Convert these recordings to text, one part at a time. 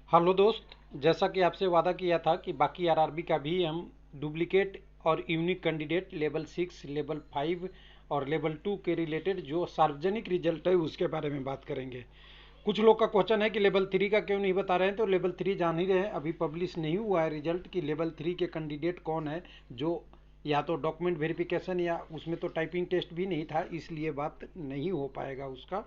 Hello दोस्त, जैसा कि आपसे वादा किया था कि बाकी आरआरबी का भी हम डुप्लीकेट और यूनिक कैंडिडेट लेवल 6, लेवल 5 और लेवल 2 के रिलेटेड जो सार्वजनिक रिजल्ट है उसके बारे में बात करेंगे। कुछ लोग का क्वेश्चन है कि लेवल 3 का क्यों नहीं बता रहे हैं, तो लेवल 3 जान ही रहे हैं, अभी पब्लिश नहीं हुआ है रिजल्ट कि लेवल 3 के कैंडिडेट कौन है। जो या तो डॉक्यूमेंट वेरिफिकेशन या उसमें तो टाइपिंग टेस्ट भी नहीं था, इसलिए बात नहीं हो पाएगा उसका।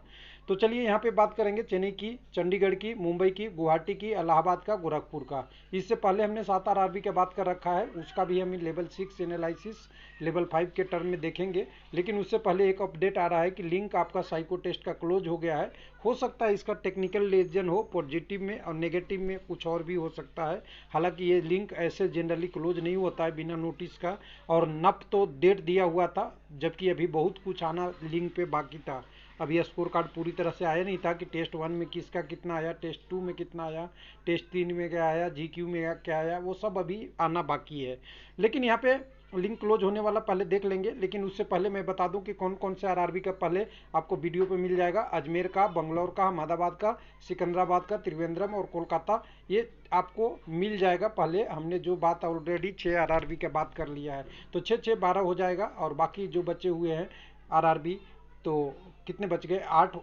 तो चलिए यहाँ पे बात करेंगे चेन्नई की, चंडीगढ़ की, मुंबई की, गुवाहाटी की, इलाहाबाद का, गोरखपुर का। इससे पहले हमने 7 आरआरबी का बात कर रखा है, उसका भी हम लेवल 6 एनालिसिस लेवल 5 के टर्म में देखेंगे। लेकिन उससे पहले एक अपडेट आ रहा है कि लिंक आपका साइको टेस्ट का क्लोज हो गया है। हो सकता है इसका टेक्निकल रीजन हो, पॉजिटिव में और नेगेटिव में कुछ और भी हो सकता है। हालांकि ये लिंक ऐसे जनरली क्लोज नहीं होता है बिना नोटिस का। और नप तो डेट दिया हुआ था, जबकि अभी बहुत कुछ आना लिंक पे बाकी था। अभी स्कोर कार्ड पूरी तरह से आया नहीं था कि टेस्ट 1 में किसका कितना आया, टेस्ट 2 में कितना आया, टेस्ट 3 में क्या आया, जीक्यू में क्या आया, वो सब अभी आना बाकी है। लेकिन यहाँ पे लिंक क्लोज होने वाला पहले देख लेंगे। लेकिन उससे पहले मैं बता दूं कि कौन कौन से आरआरबी का पहले आपको वीडियो पे मिल जाएगा। अजमेर का, बंगलौर का, अहमदाबाद का, सिकंदराबाद का, त्रिवेंद्रम और कोलकाता, ये आपको मिल जाएगा। पहले हमने जो बात ऑलरेडी 6 आरआरबी का बात कर लिया है, तो 6 6 12 हो जाएगा। और बाकी जो बचे हुए हैं आरआरबी, तो कितने बच गए, 8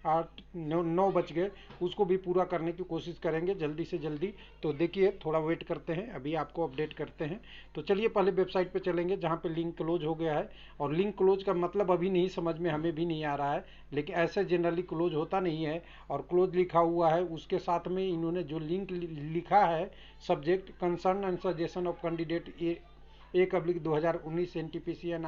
8 9 बच गए, उसको भी पूरा करने की कोशिश करेंगे जल्दी से जल्दी। तो देखिए, थोड़ा वेट करते हैं, अभी आपको अपडेट करते हैं। तो चलिए पहले वेबसाइट पे चलेंगे जहाँ पे लिंक क्लोज हो गया है। और लिंक क्लोज का मतलब अभी नहीं समझ में हमें भी नहीं आ रहा है, लेकिन ऐसे जनरली क्लोज होता नहीं है। और क्लोज लिखा हुआ है, उसके साथ में इन्होंने जो लिंक लिखा है, subject concern and suggestion of candidate A/2019 NTPC and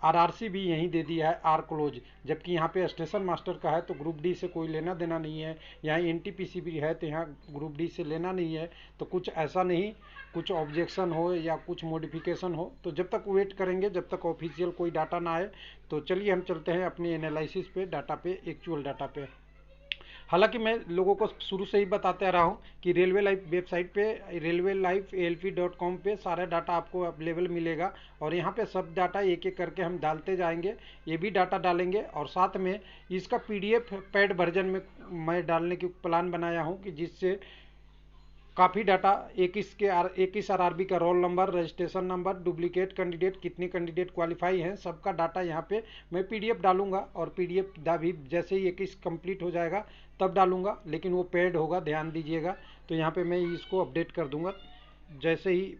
RRC भी यहीं दे दिया है, आर क्लोज। जबकि यहाँ पे स्टेशन मास्टर का है तो ग्रुप डी से कोई लेना देना नहीं है। यहाँ एनटीपीसी भी है तो यहाँ ग्रुप डी से लेना नहीं है। तो कुछ ऐसा नहीं, कुछ ऑब्जेक्शन हो या कुछ मॉडिफिकेशन हो तो जब तक वेट करेंगे, जब तक ऑफिशियल कोई डाटा ना आए। तो चलिए हम चलते हैं अपने एनालिसिस पे, डाटा पे, एक्चुअल डाटा पे। हालांकि मैं लोगों को शुरू से ही बताते रहा हूँ कि रेलवे लाइफ वेबसाइट पे, रेलवे लाइफ ALP.com पे सारा डाटा आपको अवेलेबल मिलेगा। और यहाँ पे सब डाटा एक एक करके हम डालते जाएंगे, ये भी डाटा डालेंगे। और साथ में इसका PDF पैड वर्जन में मैं डालने की प्लान बनाया हूँ कि जिससे काफ़ी डाटा, 21 आरआरबी का roll number, registration number, duplicate candidate, कितने कैंडिडेट क्वालिफाई हैं, सबका डाटा यहाँ पे मैं PDF डालूंगा। और PDF भी जैसे ही 21 कंप्लीट हो जाएगा तब डालूंगा, लेकिन वो पेड होगा, ध्यान दीजिएगा। तो यहाँ पे मैं इसको अपडेट कर दूंगा जैसे ही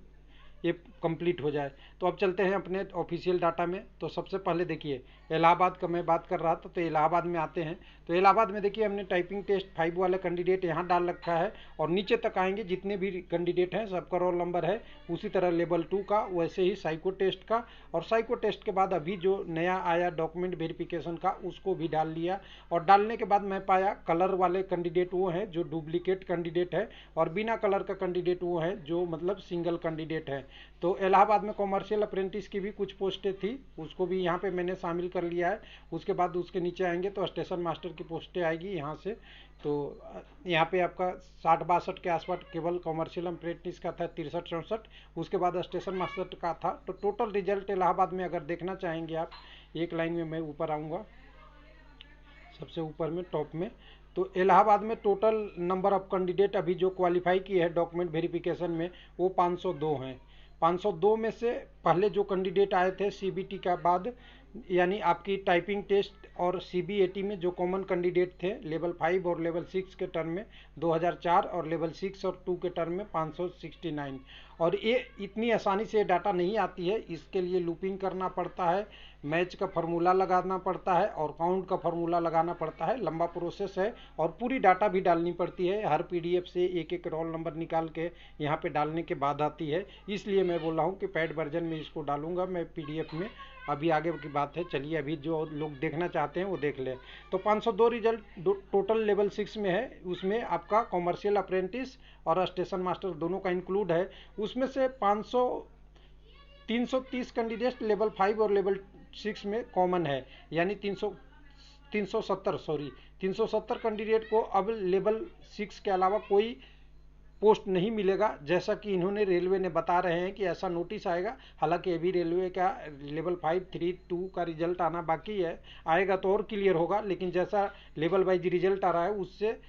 ये कंप्लीट हो जाए। तो अब चलते हैं अपने ऑफिशियल डाटा में। तो सबसे पहले देखिए, इलाहाबाद का मैं बात कर रहा था, तो इलाहाबाद में आते हैं। तो इलाहाबाद में देखिए, हमने टाइपिंग टेस्ट 5 वाला कैंडिडेट यहाँ डाल रखा है। और नीचे तक आएंगे जितने भी कैंडिडेट हैं सबका रोल नंबर है। उसी तरह लेवल 2 का, वैसे ही साइको टेस्ट का। और साइको टेस्ट के बाद अभी जो नया आया डॉक्यूमेंट वेरिफिकेशन का, उसको भी डाल लिया। और डालने के बाद मैं पाया कलर वाले कैंडिडेट वो हैं जो डुप्लीकेट कैंडिडेट है, और बिना कलर का कैंडिडेट वो हैं जो मतलब सिंगल कैंडिडेट है। तो इलाहाबाद में कॉमर्शियल अप्रेंटिस की भी कुछ पोस्टें थी, उसको भी यहाँ पे मैंने शामिल कर लिया है। उसके बाद उसके नीचे आएंगे तो स्टेशन मास्टर की पोस्टें आएगी यहाँ से। तो यहाँ पे आपका 60 62 के आसपास केवल कॉमर्शियल अप्रेंटिस का था, 63 64। उसके बाद स्टेशन मास्टर का था। तो टोटल रिजल्ट इलाहाबाद में अगर देखना चाहेंगे आप, एक लाइन में मैं ऊपर आऊँगा, सबसे ऊपर में टॉप में। तो इलाहाबाद में टोटल नंबर ऑफ कैंडिडेट अभी जो क्वालिफाई किए हैं डॉक्यूमेंट वेरिफिकेशन में, वो 502 हैं। 502 में से पहले जो कैंडिडेट आए थे CBT का बाद, यानी आपकी टाइपिंग टेस्ट और CBAT में जो कॉमन कैंडिडेट थे लेवल 5 और लेवल 6 के टर्म में 2004, और लेवल 6 और 2 के टर्म में 569। और ये इतनी आसानी से डाटा नहीं आती है, इसके लिए लूपिंग करना पड़ता है, मैच का फार्मूला लगाना पड़ता है और काउंट का फार्मूला लगाना पड़ता है, लंबा प्रोसेस है। और पूरी डाटा भी डालनी पड़ती है, हर PDF से एक एक रोल नंबर निकाल के यहाँ पे डालने के बाद आती है। इसलिए मैं बोल रहा हूँ कि पैड वर्जन में इसको डालूंगा मैं PDF में। अभी आगे की बात है, चलिए अभी जो लोग देखना चाहते हैं वो देख लें। तो 502 रिजल्ट टोटल लेवल 6 में है, उसमें आपका कॉमर्शियल अप्रेंटिस और स्टेशन मास्टर दोनों का इंक्लूड है। उसमें से 330 कैंडिडेट लेवल 5 और लेवल 6 में कॉमन है, यानी 370 कैंडिडेट को अब लेवल 6 के अलावा कोई पोस्ट नहीं मिलेगा, जैसा कि इन्होंने रेलवे ने बता रहे हैं कि ऐसा नोटिस आएगा। हालांकि अभी रेलवे का लेवल 5 3 2 का रिजल्ट आना बाकी है, आएगा तो और क्लियर होगा। लेकिन जैसा लेवल वाइज रिजल्ट आ रहा है उससे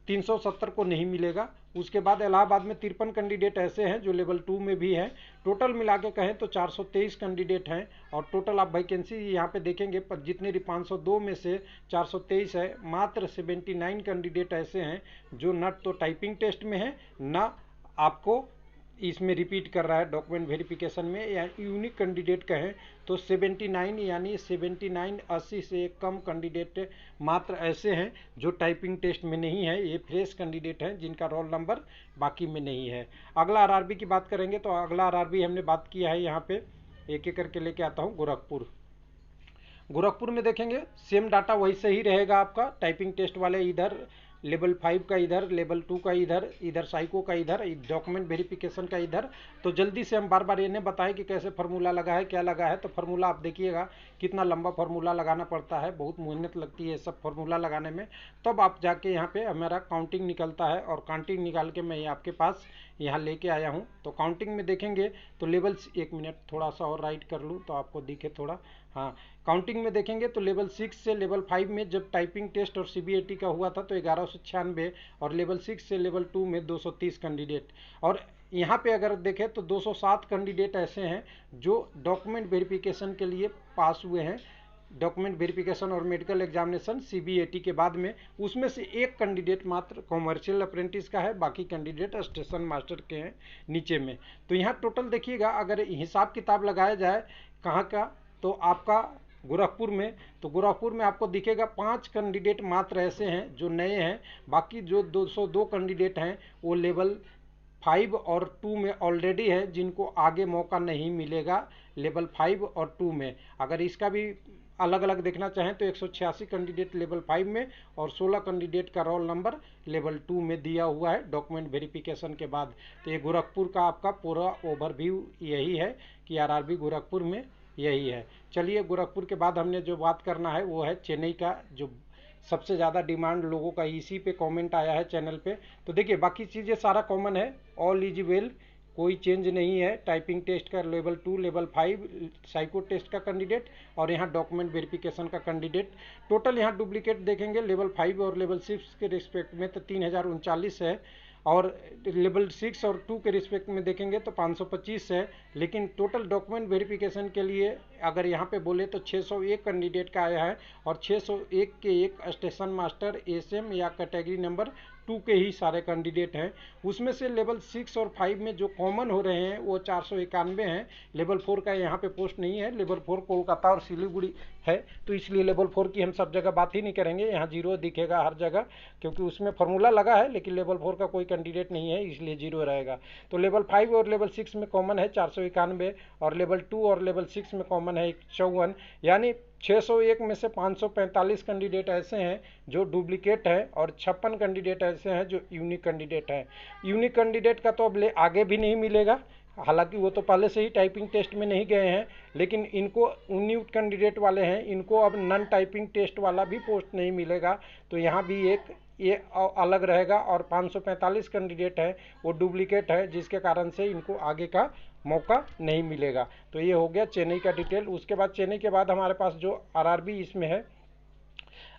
370 को नहीं मिलेगा। उसके बाद इलाहाबाद में 53 कैंडिडेट ऐसे हैं जो लेवल 2 में भी हैं। टोटल मिला के कहें तो 423 कैंडिडेट हैं। और टोटल आप वैकेंसी यहाँ पे देखेंगे जितने 502 में से 423 है, मात्र 79 कैंडिडेट ऐसे हैं जो न तो टाइपिंग टेस्ट में है, न आपको इसमें रिपीट कर रहा है डॉक्यूमेंट वेरिफिकेशन में, या यूनिक कैंडिडेट कहें तो 79 यानी 79 80 से कम कैंडिडेट मात्र ऐसे हैं जो टाइपिंग टेस्ट में नहीं है। ये फ्रेश कैंडिडेट हैं जिनका रोल नंबर बाकी में नहीं है। अगला आरआरबी की बात करेंगे तो अगला आरआरबी हमने बात किया है, यहाँ पे एक एक करके लेके आता हूँ। गोरखपुर में देखेंगे सेम डाटा वैसे ही रहेगा आपका। टाइपिंग टेस्ट वाले इधर, लेवल 5 का इधर, लेवल 2 का इधर साइको का इधर, डॉक्यूमेंट वेरिफिकेशन का इधर। तो जल्दी से हम बार बार ये नहीं बताएं कि कैसे फार्मूला लगा है, क्या लगा है। तो फार्मूला आप देखिएगा कितना लंबा फार्मूला लगाना पड़ता है, बहुत मेहनत लगती है सब फार्मूला लगाने में। तब आप जाके यहाँ पे हमारा काउंटिंग निकलता है, और काउंटिंग निकाल के मैं आपके पास यहाँ लेके आया हूँ। तो काउंटिंग में देखेंगे तो लेवल्स, एक मिनट थोड़ा सा और राइट कर लूँ तो आपको दिखे थोड़ा। हाँ, काउंटिंग में देखेंगे तो लेवल 6 से लेवल 5 में जब टाइपिंग टेस्ट और सीबीएटी का हुआ था तो 1196, और लेवल 6 से लेवल 2 में 230 कैंडिडेट। और यहाँ पे अगर देखें तो 207 कैंडिडेट ऐसे हैं जो डॉक्यूमेंट वेरिफिकेशन के लिए पास हुए हैं, डॉक्यूमेंट वेरिफिकेशन और मेडिकल एग्जामिनेशन सीबीएटी के बाद में। उसमें से एक कैंडिडेट मात्र कॉमर्शियल अप्रेंटिस का है, बाकी कैंडिडेट स्टेशन मास्टर के हैं नीचे में। तो यहाँ टोटल देखिएगा, अगर हिसाब किताब लगाया जाए कहाँ का, तो आपका गोरखपुर में आपको दिखेगा 5 कैंडिडेट मात्र ऐसे हैं जो नए हैं। बाकी जो 202 कैंडिडेट हैं वो लेवल 5 और 2 में ऑलरेडी है, जिनको आगे मौका नहीं मिलेगा लेवल 5 और 2 में। अगर इसका भी अलग अलग देखना चाहें तो 186 कैंडिडेट लेवल 5 में और 16 कैंडिडेट का रोल नंबर लेवल 2 में दिया हुआ है डॉक्यूमेंट वेरिफिकेशन के बाद। तो ये गोरखपुर का आपका पूरा ओवरव्यू यही है कि आरआरबी गोरखपुर में यही है। चलिए, गोरखपुर के बाद हमने जो बात करना है वो है चेन्नई का, जो सबसे ज़्यादा डिमांड लोगों का इसी पे कमेंट आया है चैनल पे। तो देखिए बाकी चीज़ें सारा कॉमन है, ऑल इज वेल, कोई चेंज नहीं है। टाइपिंग टेस्ट का लेवल 2, लेवल 5, साइको टेस्ट का कैंडिडेट, और यहाँ डॉक्यूमेंट वेरिफिकेशन का कैंडिडेट। टोटल यहाँ डुप्लीकेट देखेंगे लेवल 5 और लेवल 6 के रिस्पेक्ट में तो 3039 है, और लेवल 6 और 2 के रिस्पेक्ट में देखेंगे तो 525 है। लेकिन टोटल डॉक्यूमेंट वेरिफिकेशन के लिए अगर यहाँ पे बोले तो 601 कैंडिडेट का आया है, और 601 के एक स्टेशन मास्टर, एसएम या कैटेगरी नंबर 2 के ही सारे कैंडिडेट हैं। उसमें से लेवल 6 और 5 में जो कॉमन हो रहे हैं वो 491 हैं। लेवल 4 का यहाँ पे पोस्ट नहीं है, लेवल 4 कोलकाता और सिलीगुड़ी है, तो इसलिए लेवल 4 की हम सब जगह बात ही नहीं करेंगे। यहाँ 0 दिखेगा हर जगह, क्योंकि उसमें फार्मूला लगा है, लेकिन लेवल 4 का कोई कैंडिडेट नहीं है, इसलिए 0 रहेगा। तो लेवल 5 और लेवल 6 में कॉमन है 491, और लेवल 2 और लेवल 6 में कॉमन है 54, यानी 601 में से 545 कैंडिडेट ऐसे हैं जो डुप्लीकेट हैं, और 56 कैंडिडेट ऐसे हैं जो यूनिक कैंडिडेट हैं। यूनिक कैंडिडेट का तो अब आगे भी नहीं मिलेगा, हालांकि वो तो पहले से ही टाइपिंग टेस्ट में नहीं गए हैं, लेकिन इनको यूनिक कैंडिडेट वाले हैं, इनको अब नॉन टाइपिंग टेस्ट वाला भी पोस्ट नहीं मिलेगा। तो यहाँ भी एक ये अलग रहेगा, और 545 कैंडिडेट है वो डुप्लीकेट है, जिसके कारण से इनको आगे का मौका नहीं मिलेगा। तो ये हो गया चेन्नई का डिटेल। उसके बाद चेन्नई के बाद हमारे पास जो आरआरबी इसमें है,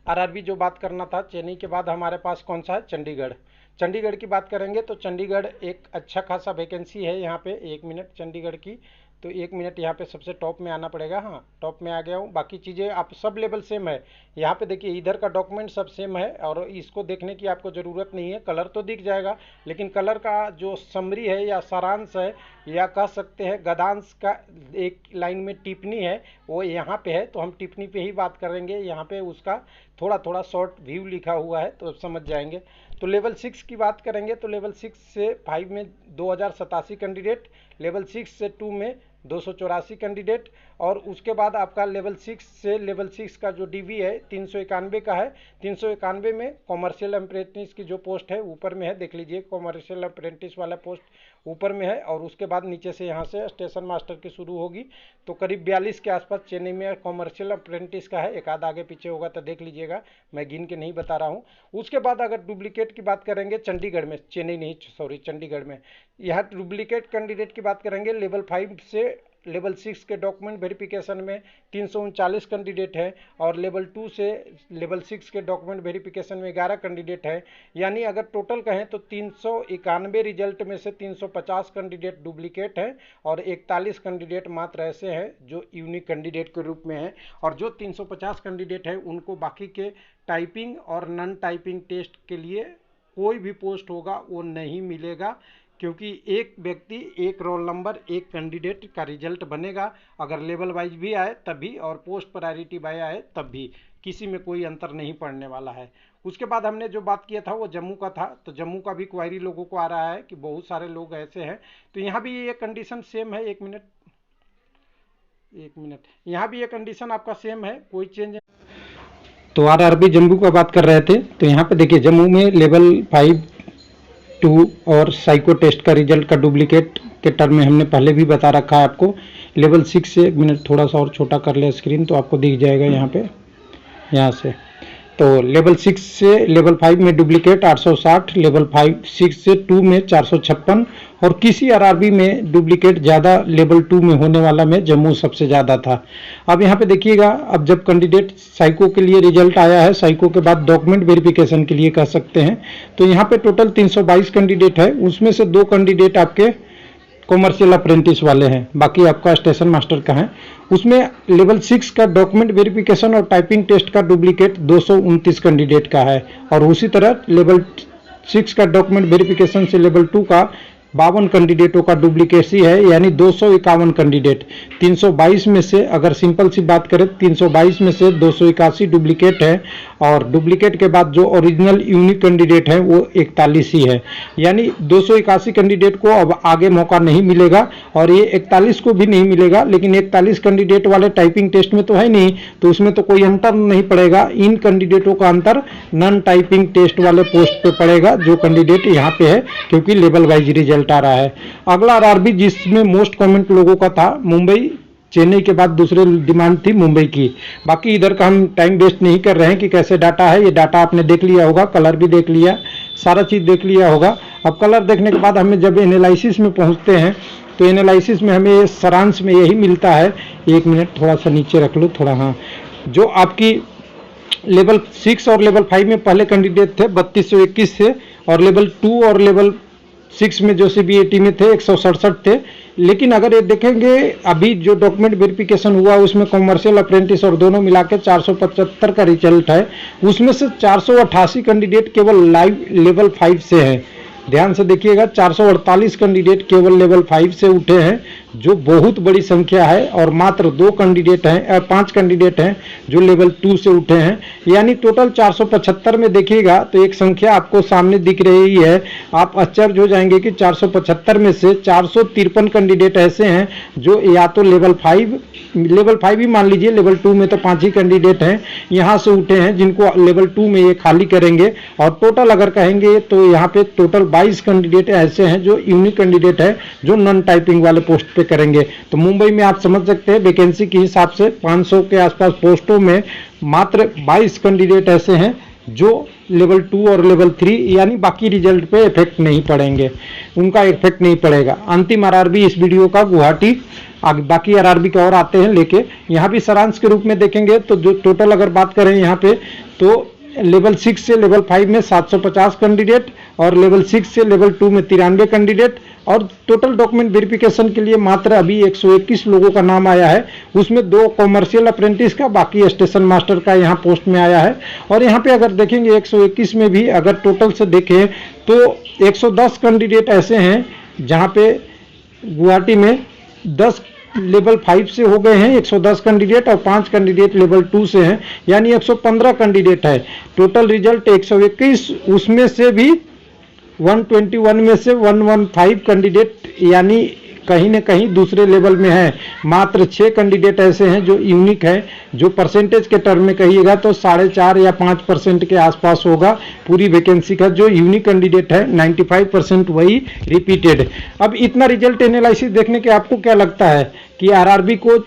आरआरबी जो बात करना था, चेन्नई के बाद हमारे पास कौन सा है, चंडीगढ़। चंडीगढ़ की बात करेंगे तो चंडीगढ़ एक अच्छा खासा वैकेंसी है यहाँ पे। 1 मिनट चंडीगढ़ की, तो 1 मिनट यहाँ पे सबसे टॉप में आना पड़ेगा। हाँ, टॉप में आ गया हूँ। बाकी चीज़ें आप सब लेवल सेम है। यहाँ पे देखिए इधर का डॉक्यूमेंट सब सेम है, और इसको देखने की आपको ज़रूरत नहीं है। कलर तो दिख जाएगा, लेकिन कलर का जो समरी है या सारांश है, या कह सकते हैं गद्यांश का एक लाइन में टिप्पणी है, वो यहाँ पे है। तो हम टिप्पणी पे ही बात करेंगे। यहाँ पे उसका थोड़ा थोड़ा शॉर्ट व्यू लिखा हुआ है, तो समझ जाएंगे। तो लेवल 6 की बात करेंगे तो लेवल 6 से 5 में 2087 कैंडिडेट, लेवल 6 से 2 में 284 कैंडिडेट, और उसके बाद आपका लेवल 6 से लेवल 6 का जो डीवी है 391 का है। 391 में कॉमर्शियल अप्रेंटिस की जो पोस्ट है ऊपर में है, देख लीजिए कॉमर्शियल अप्रेंटिस वाला पोस्ट ऊपर में है, और उसके बाद नीचे से यहाँ से स्टेशन मास्टर की शुरू होगी। तो करीब 42 के आसपास चेन्नई में कॉमर्शियल अप्रेंटिस का है, एक आध आगे पीछे होगा तो देख लीजिएगा, मैं गिन के नहीं बता रहा हूँ। उसके बाद अगर डुप्लीकेट की बात करेंगे चंडीगढ़ में, चेन्नई नहीं सॉरी चंडीगढ़ में, यहाँ डुप्लीकेट कैंडिडेट की बात करेंगे लेवल 5 से लेवल 6 के डॉक्यूमेंट वेरिफिकेशन में 339 कैंडिडेट है और लेवल 2 से लेवल 6 के डॉक्यूमेंट वेरिफिकेशन में 11 कैंडिडेट है। यानी अगर टोटल कहें तो 391 रिजल्ट में से 350 कैंडिडेट डुप्लीकेट है और 41 कैंडिडेट मात्र ऐसे हैं जो यूनिक कैंडिडेट के रूप में है। और जो 350 कैंडिडेट है उनको बाकी के टाइपिंग और नॉन टाइपिंग टेस्ट के लिए कोई भी पोस्ट होगा वो नहीं मिलेगा, क्योंकि एक व्यक्ति एक रोल नंबर एक कैंडिडेट का रिजल्ट बनेगा। अगर लेवल वाइज भी आए तब भी और पोस्ट प्रायोरिटी बाय आए तब भी, किसी में कोई अंतर नहीं पड़ने वाला है। उसके बाद हमने जो बात किया था वो जम्मू का था, तो जम्मू का भी क्वायरी लोगों को आ रहा है कि बहुत सारे लोग ऐसे हैं। तो यहाँ भी ये कंडीशन सेम है। एक मिनट, यहाँ भी ये कंडीशन आपका सेम है, कोई चेंज है। तो आरआरबी जम्मू का बात कर रहे थे, तो यहाँ पे देखिए जम्मू में लेवल 5, 2 और साइको टेस्ट का रिजल्ट का डुप्लीकेट के टर्म में हमने पहले भी बता रखा है आपको। लेवल 6 से, एक मिनट थोड़ा सा और छोटा कर ले स्क्रीन तो आपको दिख जाएगा यहाँ पे, यहाँ से। तो लेवल 6 से लेवल 5 में डुप्लीकेट 860, लेवल 6 से 2 में 456 और किसी आरआरबी में डुप्लीकेट ज़्यादा लेवल 2 में होने वाला में जम्मू सबसे ज़्यादा था। अब यहाँ पे देखिएगा, अब जब कैंडिडेट साइको के लिए रिजल्ट आया है, साइको के बाद डॉक्यूमेंट वेरिफिकेशन के लिए कह सकते हैं, तो यहाँ पे टोटल 322 कैंडिडेट है। उसमें से 2 कैंडिडेट आपके कॉमर्शियल अप्रेंटिस वाले हैं, बाकी आपका स्टेशन मास्टर का है। उसमें लेवल 6 का डॉक्यूमेंट वेरिफिकेशन और टाइपिंग टेस्ट का डुप्लीकेट 229 कैंडिडेट का है और उसी तरह लेवल 6 का डॉक्यूमेंट वेरिफिकेशन से लेवल 2 का 52 कैंडिडेटों का डुप्लीकेसी है, यानी 251 कैंडिडेट। 322 में से अगर सिंपल सी बात करें, 322 में से 281 डुप्लीकेट है और डुप्लीकेट के बाद जो ओरिजिनल यूनिक कैंडिडेट है वो 41 ही है। यानी 281 कैंडिडेट को अब आगे मौका नहीं मिलेगा और ये 41 को भी नहीं मिलेगा, लेकिन 41 कैंडिडेट वाले टाइपिंग टेस्ट में तो है नहीं, तो उसमें तो कोई अंतर नहीं पड़ेगा। इन कैंडिडेटों का अंतर नॉन टाइपिंग टेस्ट वाले पोस्ट पे पड़ेगा जो कैंडिडेट यहाँ पे है, क्योंकि लेवल वाइज रिजल्ट आ रहा है। अगला आरआरबी जिसमें मोस्ट कमेंट लोगों का था मुंबई, चेन्नई के बाद दूसरे डिमांड थी मुंबई की। बाकी इधर का हम टाइम वेस्ट नहीं कर रहे हैं कि कैसे डाटा है, ये डाटा आपने देख लिया होगा, कलर भी देख लिया, सारा चीज़ देख लिया होगा। अब कलर देखने के बाद हमें जब एनालिसिस में पहुंचते हैं तो एनालिसिस में हमें सारांश में यही मिलता है। एक मिनट थोड़ा सा नीचे रख लो थोड़ा, हाँ, जो आपकी लेवल 6 और लेवल 5 में पहले कैंडिडेट थे 3221 थे और लेवल 2 और लेवल 6 में जो CBAT में थे 167 थे। लेकिन अगर ये देखेंगे अभी जो डॉक्यूमेंट वेरिफिकेशन हुआ उसमें कॉमर्शियल अप्रेंटिस और दोनों मिला के 475 का रिजल्ट है। उसमें से 488 कैंडिडेट केवल लाइव लेवल 5 से हैं। ध्यान से देखिएगा, 448 कैंडिडेट केवल लेवल 5 से उठे हैं, जो बहुत बड़ी संख्या है, और मात्र 5 कैंडिडेट हैं जो लेवल 2 से उठे हैं। यानी टोटल 475 में देखिएगा तो एक संख्या आपको सामने दिख रही है, आप आश्चर्य हो जाएंगे कि 475 में से 453 कैंडिडेट ऐसे हैं जो या तो लेवल 5 ही मान लीजिए, लेवल 2 में तो 5 ही कैंडिडेट हैं यहाँ से उठे हैं जिनको लेवल 2 में ये खाली करेंगे। और टोटल अगर कहेंगे तो यहाँ पे टोटल 22 कैंडिडेट ऐसे हैं जो यूनिक कैंडिडेट है जो नॉन टाइपिंग वाले पोस्ट पे करेंगे। तो मुंबई में आप समझ सकते हैं वैकेंसी के हिसाब से 500 के आसपास पोस्टों में मात्र 22 कैंडिडेट ऐसे हैं जो लेवल 2 और लेवल 3 यानी बाकी रिजल्ट पे इफेक्ट नहीं पड़ेंगे, उनका इफेक्ट नहीं पड़ेगा। अंतिम आरआरबी इस वीडियो का गुवाहाटी, बाकी आरआरबी के और आते हैं लेके। यहाँ भी सारांश के रूप में देखेंगे तो जो टोटल अगर बात करें यहाँ पे तो लेवल 6 से लेवल 5 में 750 कैंडिडेट और लेवल 6 से लेवल 2 में 93 कैंडिडेट और टोटल डॉक्यूमेंट वेरिफिकेशन के लिए मात्र अभी 121 लोगों का नाम आया है। उसमें 2 कॉमर्शियल अप्रेंटिस का, बाकी स्टेशन मास्टर का यहाँ पोस्ट में आया है। और यहाँ पे अगर देखेंगे 121 में भी अगर टोटल से देखें तो 110 कैंडिडेट ऐसे हैं जहाँ पे गुवाहाटी में 10 लेवल 5 से हो गए हैं 110 कैंडिडेट और 5 कैंडिडेट लेवल 2 से हैं, यानी 115 कैंडिडेट है। टोटल रिजल्ट 121, उसमें से भी 121 में से 115 कैंडिडेट यानी कहीं न कहीं दूसरे लेवल में है। मात्र 6 कैंडिडेट ऐसे हैं जो यूनिक है, जो परसेंटेज के टर्म में कहिएगा तो 4.5 या 5% के आसपास होगा पूरी वैकेंसी का। जो यूनिक कैंडिडेट है 95% वही रिपीटेड। अब इतना रिजल्ट एनालिसिस देखने के आपको क्या लगता है कि आरआरबी को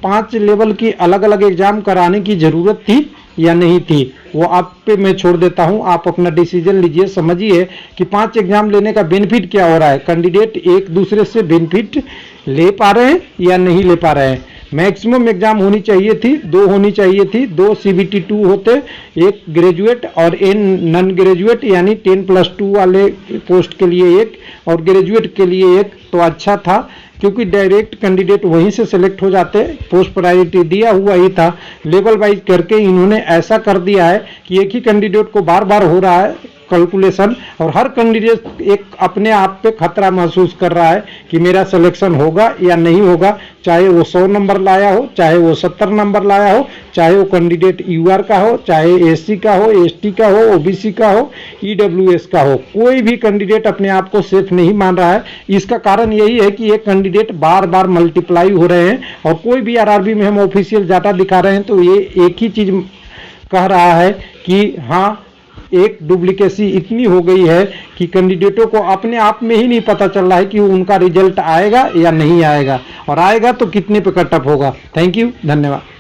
5 लेवल की अलग अलग एग्जाम कराने की जरूरत थी या नहीं थी, वो आप पे मैं छोड़ देता हूं, आप अपना डिसीजन लीजिए। समझिए कि 5 एग्जाम लेने का बेनिफिट क्या हो रहा है, कैंडिडेट एक दूसरे से बेनिफिट ले पा रहे हैं या नहीं ले पा रहे हैं। मैक्सिमम एग्जाम होनी चाहिए थी, 2 होनी चाहिए थी, 2 CBT 2 होते, एक ग्रेजुएट और एन नॉन ग्रेजुएट, यानी 10+2 वाले पोस्ट के लिए एक और ग्रेजुएट के लिए एक, तो अच्छा था, क्योंकि डायरेक्ट कैंडिडेट वहीं से सिलेक्ट हो जाते। पोस्ट प्रायोरिटी दिया हुआ ही था, लेवल वाइज करके इन्होंने ऐसा कर दिया है कि एक ही कैंडिडेट को बार बार हो रहा है कैलकुलेशन, और हर कैंडिडेट एक अपने आप पे खतरा महसूस कर रहा है कि मेरा सिलेक्शन होगा या नहीं होगा, चाहे वो 100 नंबर लाया हो, चाहे वो 70 नंबर लाया हो, चाहे वो कैंडिडेट UR का हो, चाहे SC का हो, ST का हो, OBC का हो, EWS का हो, कोई भी कैंडिडेट अपने आप को सेफ नहीं मान रहा है। इसका कारण यही है कि ये कैंडिडेट बार बार मल्टीप्लाई हो रहे हैं, और कोई भी RRB में हम ऑफिशियल डाटा दिखा रहे हैं तो ये एक ही चीज कह रहा है कि हाँ, एक डुप्लीकेसी इतनी हो गई है कि कैंडिडेटों को अपने आप में ही नहीं पता चल रहा है कि उनका रिजल्ट आएगा या नहीं आएगा, और आएगा तो कितने पे कट ऑफ होगा। थैंक यू, धन्यवाद।